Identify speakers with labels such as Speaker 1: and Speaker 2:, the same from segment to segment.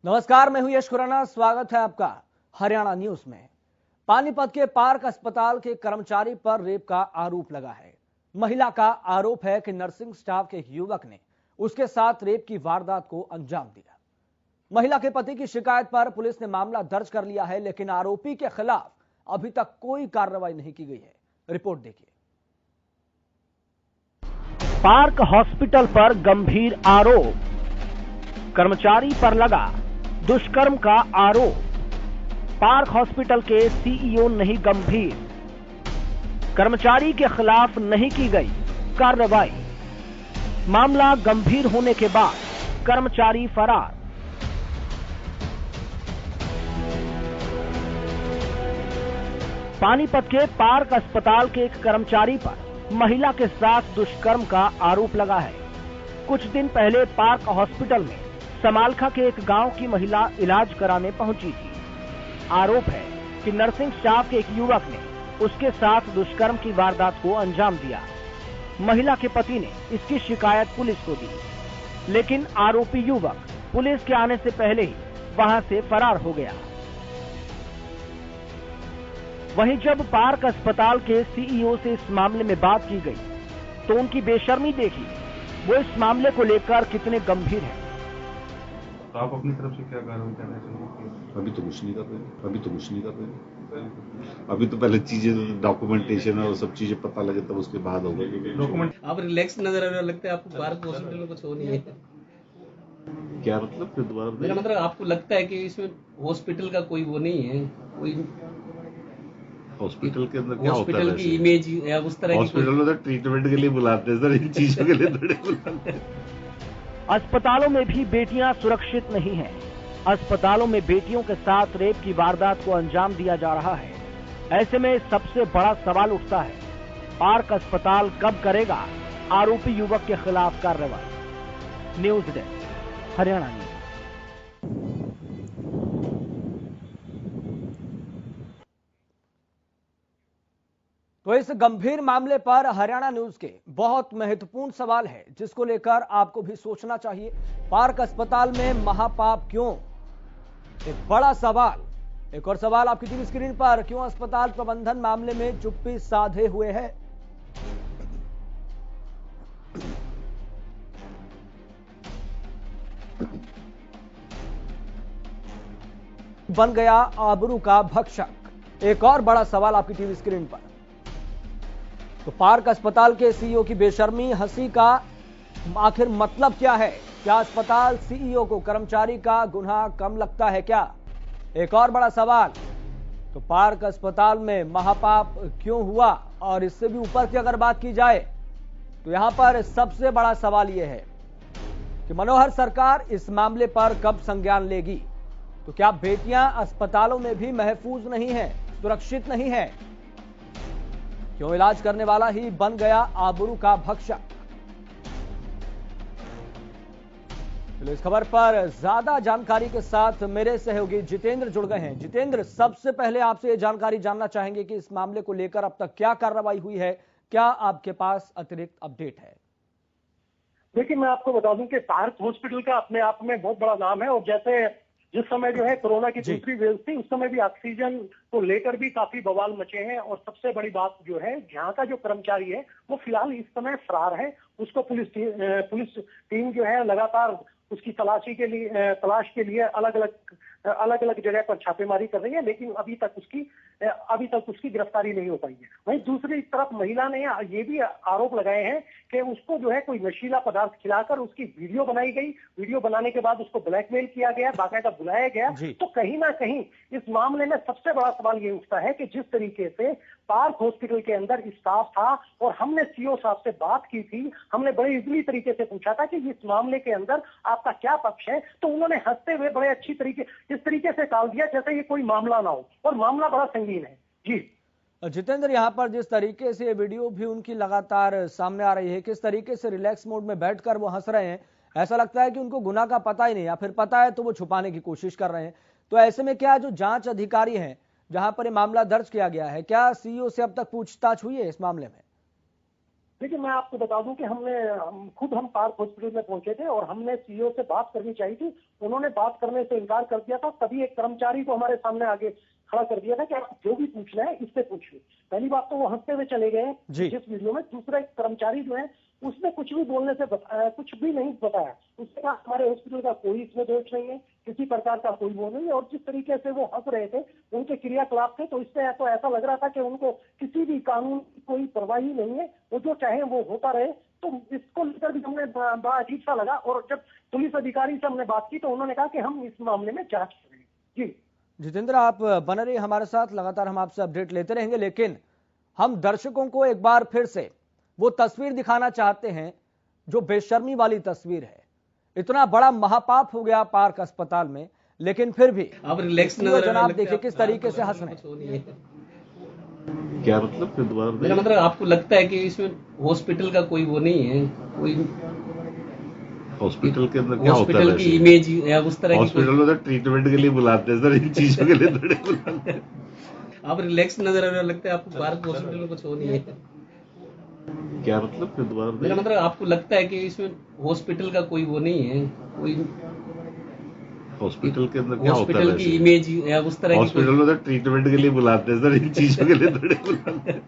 Speaker 1: नमस्कार, मैं हूं यश खुराना। स्वागत है आपका हरियाणा न्यूज में। पानीपत के पार्क अस्पताल के कर्मचारी पर रेप का आरोप लगा है। महिला का आरोप है कि नर्सिंग स्टाफ के एक युवक ने उसके साथ रेप की वारदात को अंजाम दिया। महिला के पति की शिकायत पर पुलिस ने मामला दर्ज कर लिया है, लेकिन आरोपी के खिलाफ अभी तक कोई कार्रवाई नहीं की गई है। रिपोर्ट देखिए।
Speaker 2: पार्क हॉस्पिटल पर गंभीर आरोप, कर्मचारी पर लगा दुष्कर्म का आरोप। पार्क हॉस्पिटल के सीईओ नहीं गंभीर, कर्मचारी के खिलाफ नहीं की गई कार्रवाई। मामला गंभीर होने के बाद कर्मचारी फरार। पानीपत के पार्क अस्पताल के एक कर्मचारी पर महिला के साथ दुष्कर्म का आरोप लगा है। कुछ दिन पहले पार्क हॉस्पिटल में समालखा के एक गांव की महिला इलाज कराने पहुंची थी। आरोप है कि नर्सिंग स्टाफ के एक युवक ने उसके साथ दुष्कर्म की वारदात को अंजाम दिया। महिला के पति ने इसकी शिकायत पुलिस को दी, लेकिन आरोपी युवक पुलिस के आने से पहले ही वहां से फरार हो गया। वहीं जब पार्क अस्पताल के सीईओ से इस मामले में बात की गई तो उनकी बेशर्मी देखी। वो इस मामले को लेकर कितने गंभीर हैं।
Speaker 3: तो आप अपनी तरफ से क्या कार्रवाई करना चाहिए?
Speaker 4: अभी तो कुछ नहीं कर रहे। अभी तो पहले चीजें डॉक्यूमेंटेशन और सब चीजें पता लगे तब उसके बाद होगा।
Speaker 3: डॉक्यूमेंट
Speaker 5: आप रिलैक्स नजर आ रहे, लगता है आपको पार्क हॉस्पिटल में कुछ हो नहीं है।
Speaker 4: क्या मतलब? फिर दोबारा
Speaker 5: मेरा मतलब आपको लगता है कि इसमें हॉस्पिटल का कोई वो नहीं है, कोई
Speaker 4: हॉस्पिटल के अंदर क्या होता है?
Speaker 5: हॉस्पिटल की इमेज या उस तरह की
Speaker 4: हॉस्पिटल में तो ट्रीटमेंट के लिए बुलाते हैं सर, इन चीजों के लिए थोड़ी बुलाते हैं।
Speaker 2: अस्पतालों में भी बेटियां सुरक्षित नहीं हैं। अस्पतालों में बेटियों के साथ रेप की वारदात को अंजाम दिया जा रहा है। ऐसे में सबसे बड़ा सवाल उठता है, पार्क अस्पताल कब करेगा आरोपी युवक के खिलाफ कार्रवाई। News desk, Haryana news.
Speaker 1: तो इस गंभीर मामले पर हरियाणा न्यूज के बहुत महत्वपूर्ण सवाल है, जिसको लेकर आपको भी सोचना चाहिए। पार्क अस्पताल में महापाप क्यों? एक बड़ा सवाल। एक और सवाल आपकी टीवी स्क्रीन पर, क्यों अस्पताल प्रबंधन मामले में चुप्पी साधे हुए है? बन गया आबरू का भक्षक। एक और बड़ा सवाल आपकी टीवी स्क्रीन पर। तो पार्क अस्पताल के सीईओ की बेशर्मी, हंसी का आखिर मतलब क्या है? क्या अस्पताल सीईओ को कर्मचारी का गुनाह कम लगता है क्या? एक और बड़ा सवाल। तो पार्क अस्पताल में महापाप क्यों हुआ? और इससे भी ऊपर की अगर बात की जाए तो यहां पर सबसे बड़ा सवाल यह है कि मनोहर सरकार इस मामले पर कब संज्ञान लेगी? तो क्या बेटियां अस्पतालों में भी महफूज नहीं है, सुरक्षित नहीं है? क्यों इलाज करने वाला ही बन गया आबरू का भक्षक? चलो इस खबर पर ज्यादा जानकारी के साथ मेरे सहयोगी जितेंद्र जुड़ गए हैं। जितेंद्र, सबसे पहले आपसे ये जानकारी जानना चाहेंगे कि इस मामले को लेकर अब तक क्या कार्रवाई हुई है, क्या आपके पास अतिरिक्त अपडेट है?
Speaker 6: देखिए, मैं आपको बता दूं कि पार्क हॉस्पिटल का अपने आप में बहुत बड़ा नाम है, और जैसे जिस समय जो है कोरोना की दूसरी वेव थी, उस समय भी ऑक्सीजन को लेकर भी काफी बवाल मचे हैं। और सबसे बड़ी बात जो है, यहाँ का जो कर्मचारी है वो फिलहाल इस समय फरार है। उसको पुलिस टीम जो है लगातार उसकी तलाश के लिए अलग अलग जगह पर छापेमारी कर रही है, लेकिन अभी तक उसकी गिरफ्तारी नहीं हो पाई है। वहीं दूसरी तरफ महिला ने ये भी आरोप लगाए हैं कि उसको जो है कोई नशीला पदार्थ खिलाकर उसकी वीडियो बनाई गई। वीडियो बनाने के बाद उसको ब्लैकमेल किया गया, बाकायदा बुलाया गया। तो कहीं ना कहीं इस मामले में सबसे बड़ा सवाल ये उठता है कि जिस तरीके से पार्क हॉस्पिटल के अंदर स्टाफ था, और हमने सीईओ साहब से बात की थी, हमने बड़े इजली तरीके से पूछा था कि इस मामले के अंदर आपका क्या पक्ष है, तो उन्होंने हंसते हुए बड़े अच्छी तरीके इस तरीके से टाल दिया जैसे ये कोई मामला ना हो, और मामला बड़ा संगीन है। जी
Speaker 1: जितेंद्र, यहाँ पर जिस तरीके से वीडियो भी उनकी लगातार सामने आ रही है, किस तरीके से रिलैक्स मोड में बैठकर वो हंस रहे हैं, ऐसा लगता है कि उनको गुनाह का पता ही नहीं, या फिर पता है तो वो छुपाने की कोशिश कर रहे हैं। तो ऐसे में क्या जो जांच अधिकारी हैं, जहां पर ये मामला दर्ज किया गया है, क्या सीईओ से अब तक पूछताछ हुई है इस मामले में?
Speaker 6: देखिए मैं आपको बता दूं कि हम पार्क हॉस्पिटल में पहुंचे थे और हमने सीईओ से बात करनी चाहिए थी। उन्होंने बात करने से इनकार कर दिया था। तभी एक कर्मचारी को हमारे सामने आगे खड़ा कर दिया था कि आप जो भी पूछना है इससे पूछिए। पहली बात तो वो हंसते हुए चले गए जिस वीडियो में। दूसरा एक कर्मचारी जो है उसने कुछ भी बोलने से कुछ भी नहीं बताया। उसने कहा हमारे हॉस्पिटल का कोई इसमें दोष नहीं है, किसी प्रकार का कोई वो नहीं है। और जिस तरीके से वो हंस रहे थे, उनके क्रियाकलाप थे, तो इससे तो ऐसा लग रहा था कि उनको किसी भी कानून की कोई परवाह ही नहीं है, वो जो चाहे वो होता रहे। तो इसको लेकर भी हमने बड़ा अजीब सा लगा। और जब पुलिस अधिकारी से हमने बात की तो उन्होंने कहा कि हम इस मामले में जांच करेंगे। जी
Speaker 1: जितेंद्र, आप बने रहिए हमारे साथ, लगातार हम आपसे अपडेट लेते रहेंगे। लेकिन हम दर्शकों को एक बार फिर से वो तस्वीर दिखाना चाहते हैं जो बेशर्मी वाली तस्वीर है। इतना बड़ा महापाप हो गया पार्क अस्पताल में, लेकिन फिर भी
Speaker 5: अब रिलैक्स
Speaker 1: जनाब देखिए किस तरीके से हंस रहे हैं।
Speaker 4: क्या मतलब? फिर दोबारा
Speaker 5: मेरा मतलब आपको लगता है कि इसमें हॉस्पिटल का कोई वो नहीं है, कोई
Speaker 4: हॉस्पिटल के अंदर क्या होता है?
Speaker 5: हॉस्पिटल की इमेज या उस तरह की
Speaker 4: हॉस्पिटल में तो ट्रीटमेंट के लिए बुलाते हैं सर, इन चीजों के लिए थोड़े बुलाते हैं।
Speaker 5: आप रिलैक्स नजर आने लगता है आपको पार्क हॉस्पिटल में कुछ हो नहीं है।
Speaker 4: क्या मतलब? फिर दोबारा
Speaker 5: मेरा मतलब आपको लगता है कि इसमें हॉस्पिटल का कोई वो नहीं है, कोई
Speaker 4: हॉस्पिटल के अंदर क्या होता है?
Speaker 5: हॉस्पिटल की इमेज या उस तरह की
Speaker 4: हॉस्पिटल में तो ट्रीटमेंट के लिए बुलाते हैं सर, इन चीजों के लिए थोड़े बुलाते हैं।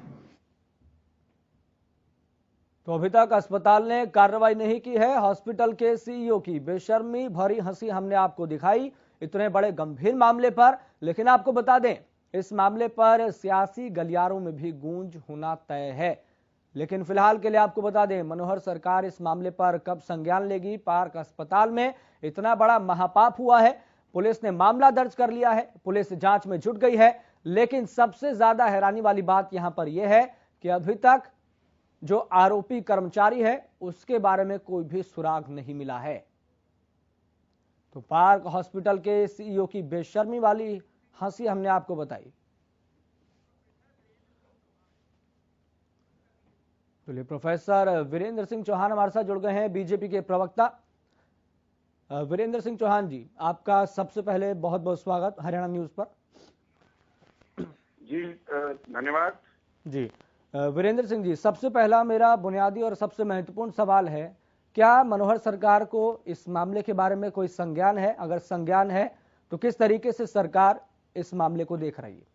Speaker 1: तो अभी तक अस्पताल ने कार्रवाई नहीं की है। हॉस्पिटल के सीईओ की बेशर्मी भरी हंसी हमने आपको दिखाई इतने बड़े गंभीर मामले पर। लेकिन आपको बता दें, इस मामले पर सियासी गलियारों में भी गूंज होना तय है। लेकिन फिलहाल के लिए आपको बता दें, मनोहर सरकार इस मामले पर कब संज्ञान लेगी। पार्क अस्पताल में इतना बड़ा महापाप हुआ है, पुलिस ने मामला दर्ज कर लिया है, पुलिस जांच में जुट गई है। लेकिन सबसे ज्यादा हैरानी वाली बात यहां पर यह है कि अभी तक जो आरोपी कर्मचारी है उसके बारे में कोई भी सुराग नहीं मिला है। तो पार्क हॉस्पिटल के सीईओ की बेशर्मी वाली हंसी हमने आपको बताई। चलिए, प्रोफेसर वीरेंद्र सिंह चौहान हमारे साथ जुड़ गए हैं, बीजेपी के प्रवक्ता। वीरेंद्र सिंह चौहान जी, आपका सबसे पहले बहुत बहुत स्वागत हरियाणा न्यूज पर।
Speaker 7: जी धन्यवाद
Speaker 1: जी वीरेंद्र सिंह जी, सबसे पहला मेरा बुनियादी और सबसे महत्वपूर्ण सवाल है, क्या मनोहर सरकार को इस मामले के बारे में कोई संज्ञान है? अगर संज्ञान है तो किस तरीके से सरकार इस मामले को देख रही है?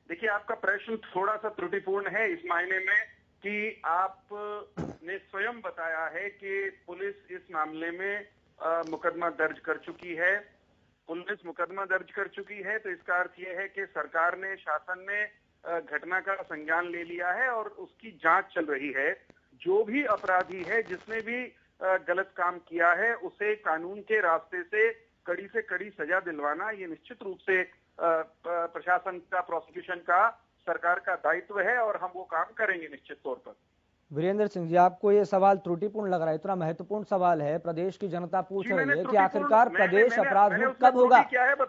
Speaker 7: देखिए, आपका प्रश्न थोड़ा सा त्रुटिपूर्ण है इस मायने में कि आपने स्वयं बताया है कि पुलिस इस मामले में मुकदमा दर्ज कर चुकी है। पुलिस मुकदमा दर्ज कर चुकी है तो इसका अर्थ यह है कि सरकार ने, शासन ने घटना का संज्ञान ले लिया है और उसकी जांच चल रही है। जो भी अपराधी है, जिसने भी गलत काम किया है, उसे कानून के रास्ते से कड़ी सजा दिलवाना ये निश्चित रूप से प्रशासन का, प्रोसिक्यूशन का, सरकार का दायित्व है और हम वो काम करेंगे निश्चित तौर पर।
Speaker 1: वीरेंद्र सिंह जी, आपको ये सवाल त्रुटिपूर्ण लग रहा है? इतना महत्वपूर्ण सवाल है, प्रदेश की जनता पूछ रही है कि आखिरकार प्रदेश अपराध मुक्त कब होगा।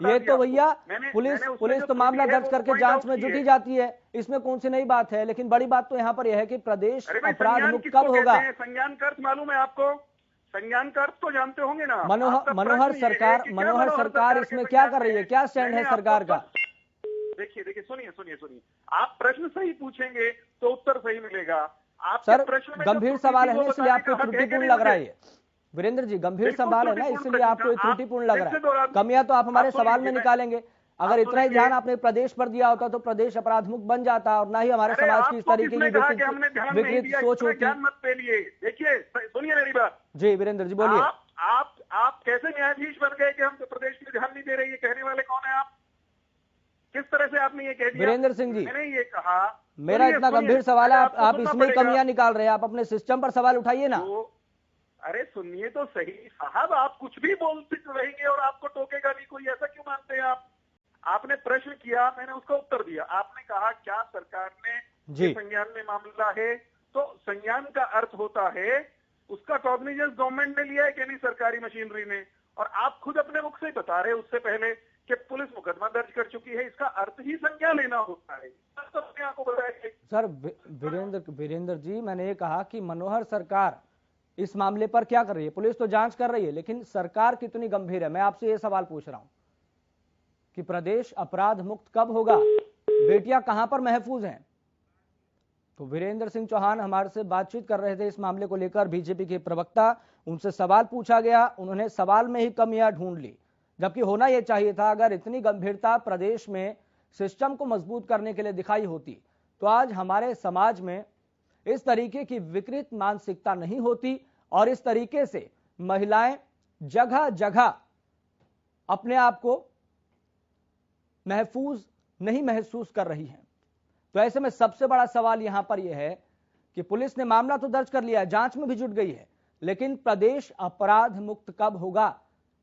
Speaker 1: ये तो भैया पुलिस तो मामला दर्ज करके जांच में जुटी जाती है, इसमें कौन सी नई बात है। लेकिन बड़ी बात तो यहाँ पर यह है कि प्रदेश अपराध मुक्त कब होगा।
Speaker 7: संज्ञान का अर्थ मालूम है आपको? संज्ञान का अर्थ तो जानते होंगे ना।
Speaker 1: मनोहर सरकार इसमें क्या कर रही है? क्या स्टैंड है सरकार का?
Speaker 7: देखिए सुनिए, आप प्रश्न सही पूछेंगे तो उत्तर सही मिलेगा।
Speaker 1: सर, गंभीर सवाल है ना, इसलिए आपको त्रुटिपूर्ण लग रहा है। वीरेंद्र जी, गंभीर सवाल है ना, इसलिए आपको त्रुटिपूर्ण लग रहा है। कमियां तो आप हमारे सवाल में निकालेंगे। अगर इतना ही ध्यान आपने प्रदेश पर दिया होता तो प्रदेश अपराध मुक्त बन जाता और ना ही हमारे समाज की इस तरीके की विकृत सोच होती।
Speaker 7: देखिए, सुनिए मेरी बात।
Speaker 1: जी वीरेंद्र जी बोलिए।
Speaker 7: आप कैसे न्यायाधीश बन गए कि हम तो प्रदेश में ध्यान नहीं दे रहे? ये कहने वाले कौन है आप? किस तरह से आपने ये कह दिया?
Speaker 1: वीरेंद्र सिंह जी,
Speaker 7: मैंने ये कहा,
Speaker 1: मेरा इतना गंभीर सवाल है, आप इसमें कमियां निकाल रहे हैं। आप अपने सिस्टम पर सवाल उठाइए ना।
Speaker 7: अरे सुनिए तो सही साहब, आप कुछ भी बोलते रहेंगे और आपको टोकेगा नहीं कोई, ऐसा क्यों मानते हैं आप? आपने प्रश्न किया, मैंने उसका उत्तर दिया। आपने कहा क्या सरकार ने संज्ञान में मामला है, तो संज्ञान का अर्थ होता है उसका कॉग्निजेंस गवर्नमेंट ने लिया है कि नहीं, सरकारी मशीनरी ने। और आप खुद अपने मुख से बता रहे उससे पहले कि पुलिस मुकदमा दर्ज कर चुकी है, इसका अर्थ ही संज्ञान लेना होता है। आपको बताया
Speaker 1: सर वीरेंद्र जी, मैंने ये कहा कि मनोहर सरकार इस मामले पर क्या कर रही है? पुलिस तो जांच कर रही है, लेकिन सरकार कितनी गंभीर है? मैं आपसे ये सवाल पूछ रहा हूं कि प्रदेश अपराध मुक्त कब होगा? बेटियां कहां पर महफूज हैं? तो वीरेंद्र सिंह चौहान हमारे से बातचीत कर रहे थे इस मामले को लेकर। बीजेपी के प्रवक्ता, उनसे सवाल पूछा गया, उन्होंने सवाल में ही कमियां ढूंढ ली, जबकि होना यह चाहिए था अगर इतनी गंभीरता प्रदेश में सिस्टम को मजबूत करने के लिए दिखाई होती तो आज हमारे समाज में इस तरीके की विकृत मानसिकता नहीं होती और इस तरीके से महिलाएं जगह जगह अपने आप को महफूज नहीं महसूस कर रही हैं। तो ऐसे में सबसे बड़ा सवाल यहां पर यह है कि पुलिस ने मामला तो दर्ज कर लिया, जांच में भी जुट गई है, लेकिन प्रदेश अपराध मुक्त कब होगा?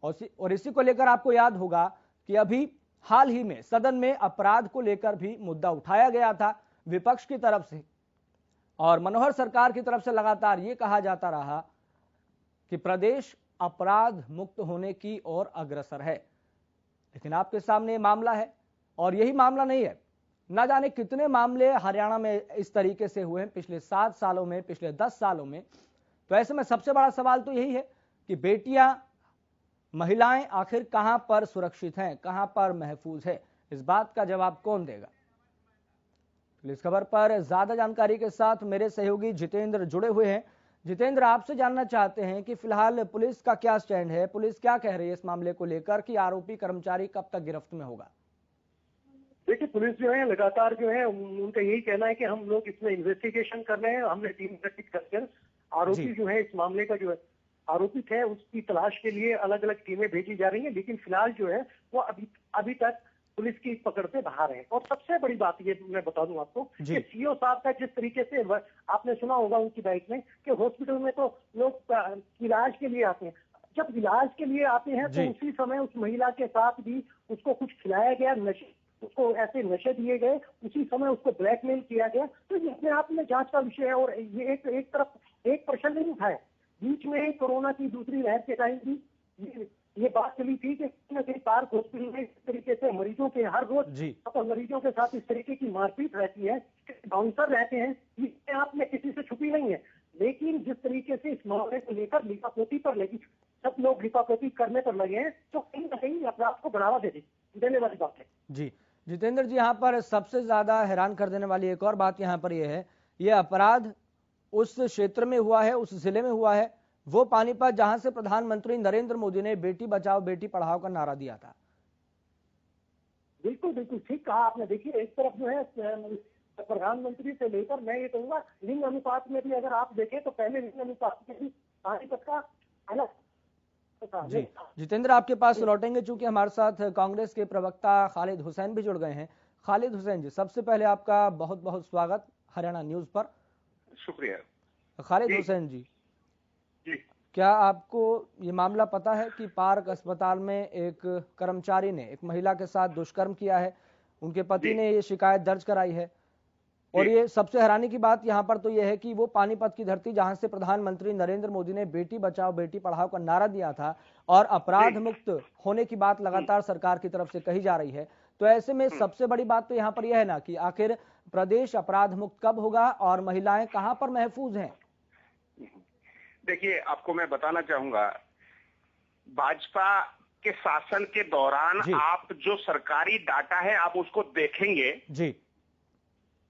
Speaker 1: और इसी को लेकर आपको याद होगा कि अभी हाल ही में सदन में अपराध को लेकर भी मुद्दा उठाया गया था विपक्ष की तरफ से, और मनोहर सरकार की तरफ से लगातार यह कहा जाता रहा कि प्रदेश अपराध मुक्त होने की ओर अग्रसर है। लेकिन आपके सामने ये मामला है, और यही मामला नहीं है, ना जाने कितने मामले हरियाणा में इस तरीके से हुए हैं पिछले 7 सालों में, पिछले 10 सालों में। तो ऐसे में सबसे बड़ा सवाल तो यही है कि बेटियां, महिलाएं आखिर कहां पर सुरक्षित हैं, कहां पर महफूज है? इस बात का जवाब कौन देगा? इस खबर पर ज्यादा जानकारी के साथ मेरे सहयोगी जितेंद्र जुड़े हुए हैं। जितेंद्र, आपसे जानना चाहते हैं कि फिलहाल पुलिस का क्या स्टैंड है, पुलिस क्या कह रही है इस मामले को लेकर कि आरोपी कर्मचारी कब तक गिरफ्त में होगा?
Speaker 6: देखिए, पुलिस जो है लगातार जो है उनका यही कहना है कि हम लोग इसमें इन्वेस्टिगेशन कर रहे हैं, हमने टीम गठित करके आरोपी जो है इस मामले का जो है आरोपित है उसकी तलाश के लिए अलग अलग टीमें भेजी जा रही हैं, लेकिन फिलहाल जो है वो अभी तक पुलिस की पकड़ से बाहर है। और सबसे बड़ी बात ये मैं बता दूं आपको कि सीओ साहब का जिस तरीके से आपने सुना होगा उनकी बाइट में कि हॉस्पिटल में तो लोग इलाज के लिए आते हैं, जब इलाज के लिए आते हैं तो उसी समय उस महिला के साथ भी उसको कुछ खिलाया गया, नशे उसको ऐसे नशे दिए गए, उसी समय उसको ब्लैकमेल किया गया। तो ये अपने आप में जांच का विषय है। और ये एक तरफ एक प्रश्न नहीं उठाया, बीच में ही कोरोना की दूसरी लहर के टाइम भी ये बात चली थी कि कहीं पार्क हॉस्पिटल में इस तरीके से मरीजों के हर रोज मरीजों के साथ इस तरीके की मारपीट रहती है, बाउंसर रहते हैं, इसमें आप में किसी से छुपी नहीं है। लेकिन जिस तरीके से इस मामले को लेकर लिपापोती पर लगी, सब लोग लिपापोती करने पर लगे हैं, तो कहीं ना कहीं अपराध को बढ़ावा देने वाली बात है।
Speaker 1: जी जितेंद्र जी, यहाँ पर सबसे ज्यादा हैरान कर देने वाली एक और बात यहाँ पर यह है, ये अपराध उस क्षेत्र में हुआ है, उस जिले में हुआ है, वो पानीपत जहां से प्रधानमंत्री नरेंद्र मोदी ने बेटी बचाओ बेटी पढ़ाओ का नारा दिया था।
Speaker 6: बिल्कुल बिल्कुल ठीक कहा आपने। देखिए, एक तरफ जो है प्रधानमंत्री से लेकर मैं ये कहूंगा लिंग अनुपात में भी अगर आप देखें तो पहले लिंग अनुपात में भी पानीपत का अलग।
Speaker 1: जी जितेंद्र, आपके पास लौटेंगे, चूंकि हमारे साथ कांग्रेस के प्रवक्ता खालिद हुसैन भी जुड़ गए हैं। खालिद हुसैन जी, सबसे पहले आपका बहुत बहुत स्वागत हरियाणा न्यूज पर।
Speaker 7: शुक्रिया।
Speaker 1: खालिद हुसैन जी, क्या आपको ये मामला पता है कि पार्क अस्पताल में एक कर्मचारी ने एक महिला के साथ दुष्कर्म किया है, उनके पति ने ये शिकायत दर्ज कराई है, और ये सबसे हैरानी की बात यहाँ पर तो ये है कि वो पानीपत की धरती जहां से प्रधानमंत्री नरेंद्र मोदी ने बेटी बचाओ बेटी पढ़ाओ का नारा दिया था और अपराध मुक्त होने की बात लगातार सरकार की तरफ से कही जा रही है, तो ऐसे में सबसे बड़ी बात तो यहाँ पर यह है ना कि आखिर प्रदेश अपराध मुक्त कब होगा और महिलाएं कहां पर महफूज हैं?
Speaker 7: देखिए, आपको मैं बताना चाहूंगा, भाजपा के शासन के दौरान आप जो सरकारी डाटा है आप उसको देखेंगे जी,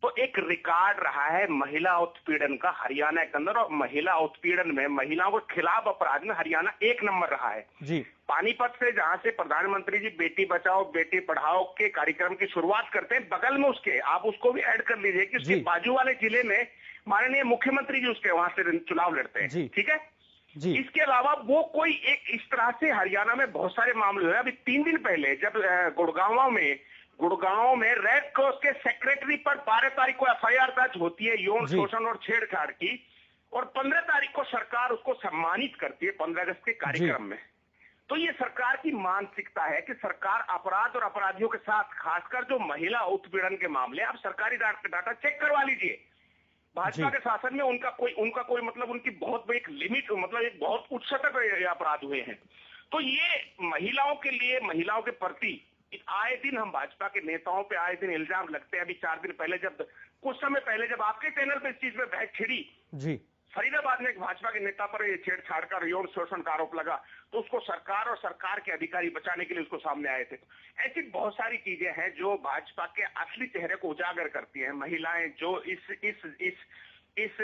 Speaker 7: तो एक रिकॉर्ड रहा है महिला उत्पीड़न का हरियाणा के अंदर, और महिला उत्पीड़न में महिलाओं के खिलाफ अपराध में हरियाणा 1 नंबर रहा है जी। पानीपत से जहां से प्रधानमंत्री जी बेटी बचाओ बेटी पढ़ाओ के कार्यक्रम की शुरुआत करते हैं, बगल में उसके आप उसको भी ऐड कर लीजिए कि उसके बाजू वाले जिले में माननीय मुख्यमंत्री जी उसके वहां से चुनाव लड़ते हैं, ठीक है जी। इसके अलावा वो कोई एक इस तरह से हरियाणा में बहुत सारे मामले हुए। अभी 3 दिन पहले जब गुड़गांव में रेड क्रॉस के सेक्रेटरी पर 12 तारीख को एफआईआर दर्ज होती है यौन शोषण और छेड़छाड़ की, और 15 तारीख को सरकार उसको सम्मानित करती है 15 अगस्त के कार्यक्रम में। तो ये सरकार की मानसिकता है कि सरकार अपराध और अपराधियों के साथ, खासकर जो महिला उत्पीड़न के मामले, आप सरकारी डाटा चेक करवा लीजिए, भाजपा के शासन में उनका कोई मतलब उनकी बहुत एक लिमिट, मतलब एक बहुत उच्च तक अपराध हुए हैं। तो ये महिलाओं के लिए, महिलाओं के प्रति आए दिन हम भाजपा के नेताओं पे आए दिन इल्जाम लगते हैं। अभी 4 दिन पहले कुछ समय पहले जब आपके चैनल पे इस चीज में बहस छिड़ी जी, फरीदाबाद में एक भाजपा के नेता पर ये छेड़छाड़ का यौन शोषण का आरोप लगा, तो उसको सरकार और सरकार के अधिकारी बचाने के लिए उसको सामने आए थे। ऐसी बहुत सारी चीजें हैं जो भाजपा के असली चेहरे को उजागर करती हैं। महिलाएं जो इस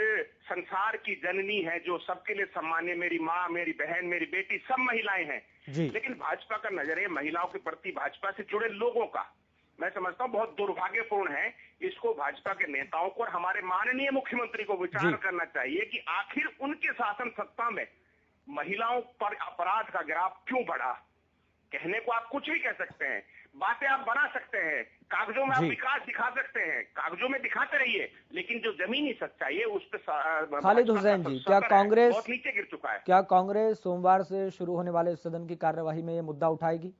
Speaker 7: संसार की जननी है, जो सबके लिए सम्मान्य, मेरी माँ, मेरी बहन, मेरी बेटी, सब महिलाएं हैं। लेकिन भाजपा का नजरिया महिलाओं के प्रति, भाजपा से जुड़े लोगों का, मैं समझता हूँ बहुत दुर्भाग्यपूर्ण है। इसको भाजपा के नेताओं को और हमारे माननीय मुख्यमंत्री को विचार करना चाहिए कि आखिर उनके शासन सत्ता में महिलाओं पर अपराध का ग्राफ क्यों बढ़ा। कहने को आप कुछ भी कह सकते हैं, बातें आप बना सकते हैं, कागजों में आप विकास दिखा सकते हैं, कागजों में दिखाते रहिए, लेकिन जो जमीनी सच्चाई है उस पर
Speaker 1: खालिद हुसैन जी, क्या कांग्रेस
Speaker 7: बहुत नीचे गिर चुका है।
Speaker 1: क्या कांग्रेस सोमवार से शुरू होने वाले सदन की कार्यवाही में ये मुद्दा उठाएगी?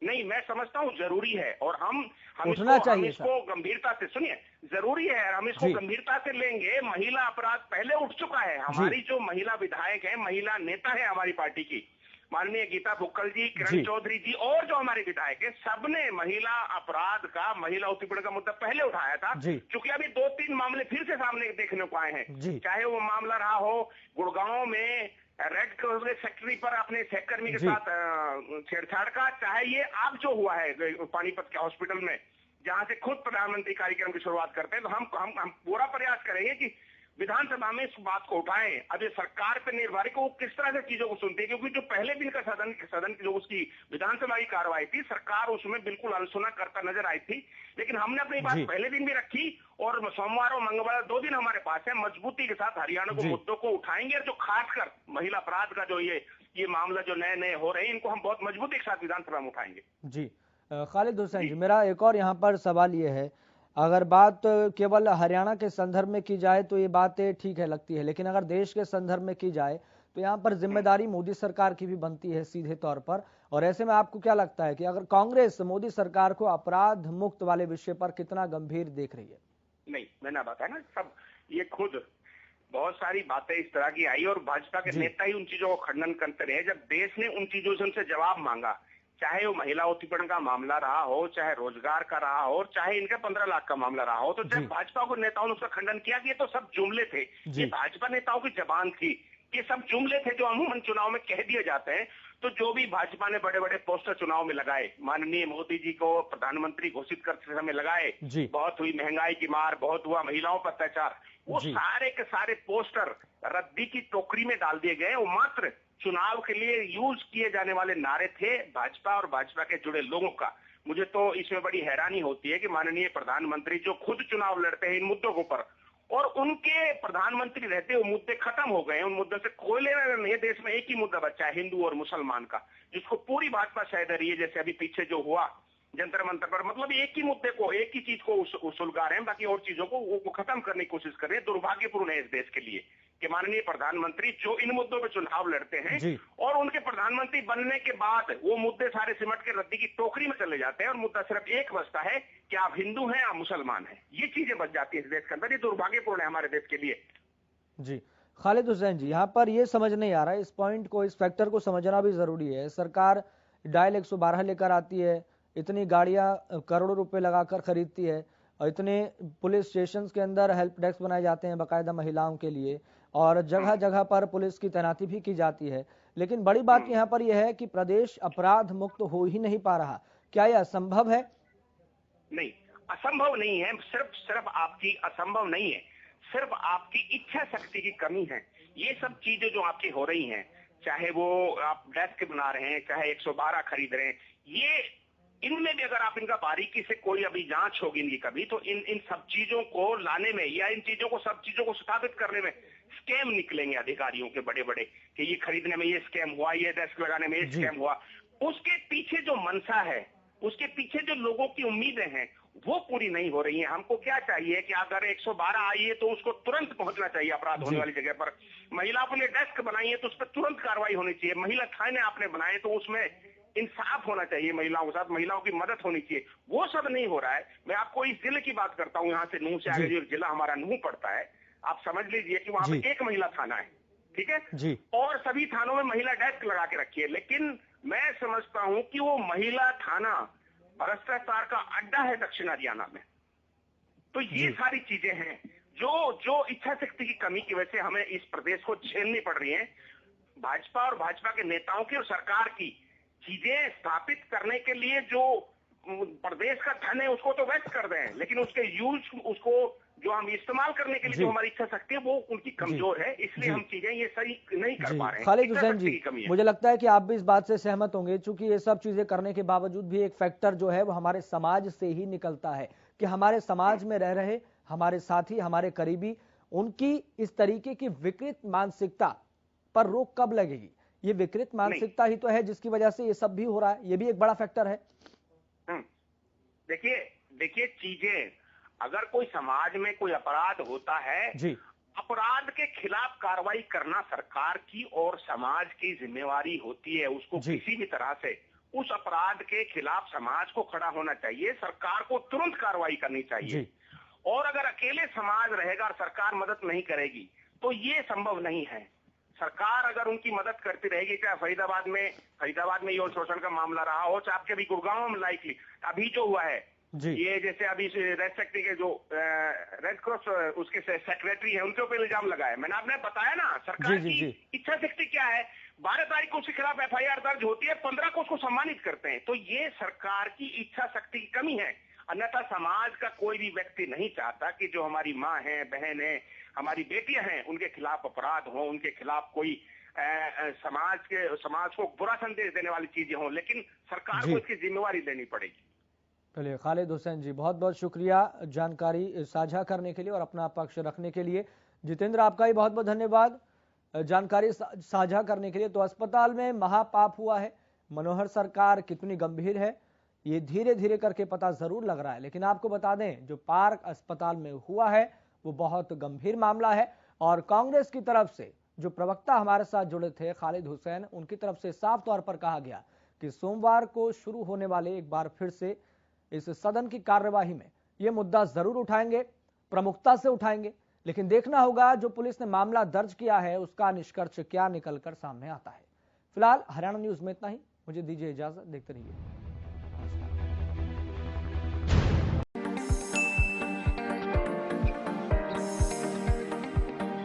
Speaker 7: नहीं, मैं समझता हूँ जरूरी है और हम इसको गंभीरता से, सुनिए, जरूरी है, हम इसको गंभीरता से लेंगे। महिला अपराध पहले उठ चुका है। हमारी जो महिला विधायक है, महिला नेता है हमारी पार्टी की, माननीय गीता भुक्कल जी, किरण चौधरी जी और जो हमारे विधायक है, सबने महिला अपराध का, महिला उत्पीड़न का मुद्दा पहले उठाया था। क्योंकि अभी 2-3 मामले फिर से सामने देखने को आए हैं। चाहे वो मामला रहा हो गुड़गांव में रेड क्रॉस सेक्रेटरी पर अपने सहकर्मी के साथ छेड़छाड़ का, चाहे ये अब जो हुआ है पानीपत के हॉस्पिटल में, जहां से खुद प्रधानमंत्री कार्यक्रम की शुरुआत करते हैं। तो हम पूरा प्रयास करेंगे कि विधानसभा में इस बात को उठाएं। अब ये सरकार पर निर्भर है कि वो किस तरह से चीजों को सुनती है, क्योंकि जो पहले दिन का सदन की जो उसकी विधानसभा की कार्रवाई थी, सरकार उसमें बिल्कुल अनसुना करता नजर आई थी। लेकिन हमने अपनी बात पहले दिन भी रखी और सोमवार और मंगलवार 2 दिन हमारे पास है। मजबूती के साथ हरियाणा को मुद्दों को उठाएंगे और जो खासकर महिला अपराध का जो ये मामला जो नए हो रहे हैं, इनको हम बहुत मजबूती के साथ विधानसभा में उठाएंगे।
Speaker 1: जी खालिद हुसैन जी, मेरा एक और यहाँ पर सवाल ये है, अगर बात केवल हरियाणा के संदर्भ में की जाए तो ये बातें ठीक है, लगती है, लेकिन अगर देश के संदर्भ में की जाए तो यहाँ पर जिम्मेदारी मोदी सरकार की भी बनती है सीधे तौर पर। और ऐसे में आपको क्या लगता है कि अगर कांग्रेस मोदी सरकार को अपराध मुक्त वाले विषय पर कितना गंभीर देख रही है?
Speaker 7: नहीं, मैंने बताया ना, सब ये खुद बहुत सारी बातें इस तरह की आई और भाजपा के नेता ही उन चीजों को खंडन करते रहे। जब देश ने उन चीजों से उनसे जवाब मांगा, चाहे वो महिला उत्पीड़न का मामला रहा हो, चाहे रोजगार का रहा हो, चाहे इनका 15 लाख का मामला रहा हो, तो जब भाजपा को नेताओं ने उसका खंडन किया कि ये तो सब जुमले थे, ये भाजपा नेताओं की जबान थी, ये सब जुमले थे जो अमूमन चुनाव में कह दिए जाते हैं। तो जो भी भाजपा ने बड़े बड़े पोस्टर चुनाव में लगाए, माननीय मोदी जी को प्रधानमंत्री घोषित करते समय लगाए, बहुत हुई महंगाई की मार, बहुत हुआ महिलाओं पर अत्याचार, वो सारे के सारे पोस्टर रद्दी की टोकरी में डाल दिए गए। वो मात्र चुनाव के लिए यूज किए जाने वाले नारे थे भाजपा और भाजपा के जुड़े लोगों का। मुझे तो इसमें बड़ी हैरानी होती है कि माननीय प्रधानमंत्री जो खुद चुनाव लड़ते हैं इन मुद्दों के ऊपर, और उनके प्रधानमंत्री रहते वो मुद्दे खत्म हो गए। उन मुद्दों से कोई लेना नहीं है। देश में एक ही मुद्दा बचा है, हिंदू और मुसलमान का, जिसको पूरी भाजपा शायद रही है। जैसे अभी पीछे जो हुआ जंतर मंतर पर, मतलब एक ही मुद्दे को, एक ही चीज को सुलगा रहे हैं, बाकी और चीजों को वो खत्म करने की कोशिश कर रहे हैं। दुर्भाग्यपूर्ण है इस देश के लिए कि माननीय प्रधानमंत्री जो इन मुद्दों पे चुनाव लड़ते हैं और उनके प्रधानमंत्री बनने के बाद वो मुद्दे सारे सिमट के रद्दी की टोकरी में चले जाते हैं और मुद्दा सिर्फ एक बचता है कि आप हिंदू हैं, आप मुसलमान हैं। ये चीजें बच जाती है इस देश के अंदर। ये दुर्भाग्यपूर्ण है हमारे देश के लिए।
Speaker 1: जी खालिद हुसैन जी, यहाँ पर ये समझ नहीं आ रहा है, इस पॉइंट को, इस फैक्टर को समझना भी जरूरी है। सरकार डायल 112 लेकर आती है, इतनी गाड़ियां करोड़ों रुपए लगाकर खरीदती है और इतने पुलिस स्टेशन के अंदर हेल्प डेस्क बनाए जाते हैं बाकायदा महिलाओं के लिए, और जगह जगह पर पुलिस की तैनाती भी की जाती है। लेकिन बड़ी बात यहाँ पर यह है कि प्रदेश अपराध मुक्त हो ही नहीं पा रहा। क्या यह असंभव है?
Speaker 7: नहीं, असंभव नहीं है। सिर्फ आपकी असंभव नहीं है, सिर्फ आपकी इच्छा शक्ति की कमी है। ये सब चीजें जो आपकी हो रही हैं, चाहे वो आप डेस्क बना रहे हैं, चाहे 112 खरीद रहे हैं, ये इनमें भी अगर आप इनका बारीकी से कोई अभी जांच होगी इनकी कभी, तो इन सब चीजों को लाने में या इन चीजों को, सब चीजों को स्थापित करने में स्कैम निकलेंगे अधिकारियों के बड़े बड़े, कि ये खरीदने में ये स्कैम हुआ, ये डेस्क लगाने में ये स्कैम हुआ। उसके पीछे जो मनसा है, उसके पीछे जो लोगों की उम्मीदें हैं, वो पूरी नहीं हो रही है। हमको क्या चाहिए कि अगर 112 आई है तो उसको तुरंत पहुंचना चाहिए अपराध होने वाली जगह पर। महिला के लिए डेस्क बनाई है तो उस पर तुरंत कार्रवाई होनी चाहिए। महिला थाने आपने बनाए तो उसमें इंसाफ होना चाहिए, महिलाओं के साथ महिलाओं की मदद होनी चाहिए। वो सब नहीं हो रहा है। मैं आपको इस जिले की बात करता हूँ, यहाँ से नूह से आगे जो जिला हमारा नूह पड़ता है, आप समझ लीजिए कि वहां पे एक महिला थाना है, ठीक है, और सभी थानों में महिला डेस्क लगा के रखी है। लेकिन मैं समझता हूं कि वो महिला थाना भ्रष्टाचार का अड्डा है दक्षिण हरियाणा में। तो ये सारी चीजें हैं। जो इच्छा शक्ति की कमी की वजह से हमें इस प्रदेश को झेलनी पड़ रही है। भाजपा और भाजपा के नेताओं की और सरकार की चीजें स्थापित करने के लिए जो प्रदेश का धन है उसको तो वेस्ट कर दें, लेकिन उसके यूज उसको जो हम इस्तेमाल करने के लिए जो हमारी इच्छा शक्ति है वो उनकी कमजोर है, इसलिए हम चीजें ये सही नहीं कर पा रहे हैं।
Speaker 1: खालिद हुसैन जी, मुझे लगता है कि आप भी इस बात से सहमत होंगे, चूंकि ये सब चीजें करने के बावजूद भी एक फैक्टर जो है वो हमारे समाज से ही निकलता है कि हमारे समाज में रह रहे हमारे साथी, हमारे करीबी, उनकी इस तरीके की विकृत मानसिकता पर रोक कब लगेगी। ये विकृत मानसिकता ही तो है जिसकी वजह से ये सब भी हो रहा है, ये भी एक बड़ा फैक्टर है।
Speaker 7: देखिए चीजें, अगर कोई समाज में कोई अपराध होता है
Speaker 1: जी,
Speaker 7: अपराध के खिलाफ कार्रवाई करना सरकार की और समाज की जिम्मेवारी होती है। उसको किसी भी तरह से उस अपराध के खिलाफ समाज को खड़ा होना चाहिए, सरकार को तुरंत कार्रवाई करनी चाहिए। और अगर अकेले समाज रहेगा और सरकार मदद नहीं करेगी तो ये संभव नहीं है। सरकार अगर उनकी मदद करती रहेगी, चाहे फरीदाबाद में यौन शोषण का मामला रहा हो, चाहे आपके अभी गुड़गांव में लाइकली अभी जो हुआ है ये, जैसे अभी रेड सेक्रेटरी के जो रेड क्रॉस उसके सेक्रेटरी है उनके ऊपर इल्जाम लगाया, मैंने आपने बताया ना सरकार की इच्छा शक्ति क्या है। 12 तारीख को उसके खिलाफ FIR दर्ज होती है, 15 को उसको सम्मानित करते हैं। तो ये सरकार की इच्छा शक्ति की कमी है। अन्यथा समाज का कोई भी व्यक्ति नहीं चाहता कि जो हमारी माँ है, बहन है, हमारी बेटियां हैं, उनके खिलाफ अपराध हो, उनके खिलाफ कोई समाज को बुरा संदेश देने वाली चीजें हो, लेकिन सरकार को इसकी जिम्मेवारी लेनी पड़ेगी।
Speaker 1: चलिए खालिद हुसैन जी, बहुत बहुत शुक्रिया जानकारी साझा करने के लिए और अपना पक्ष रखने के लिए। जितेंद्र, आपका ही बहुत बहुत धन्यवाद जानकारी साझा करने के लिए। तो अस्पताल में महापाप हुआ है, मनोहर सरकार कितनी गंभीर है ये धीरे धीरे करके पता जरूर लग रहा है, लेकिन आपको बता दें जो पार्क अस्पताल में हुआ है वो बहुत गंभीर मामला है। और कांग्रेस की तरफ से जो प्रवक्ता हमारे साथ जुड़े थे खालिद हुसैन, उनकी तरफ से साफ तौर पर कहा गया कि सोमवार को शुरू होने वाले एक बार फिर से इस सदन की कार्यवाही में ये मुद्दा जरूर उठाएंगे, प्रमुखता से उठाएंगे, लेकिन देखना होगा जो पुलिस ने मामला दर्ज किया है उसका निष्कर्ष क्या निकलकर सामने आता है। फिलहाल हरियाणा न्यूज में इतना ही, मुझे दीजिए इजाजत, देखते रहिए।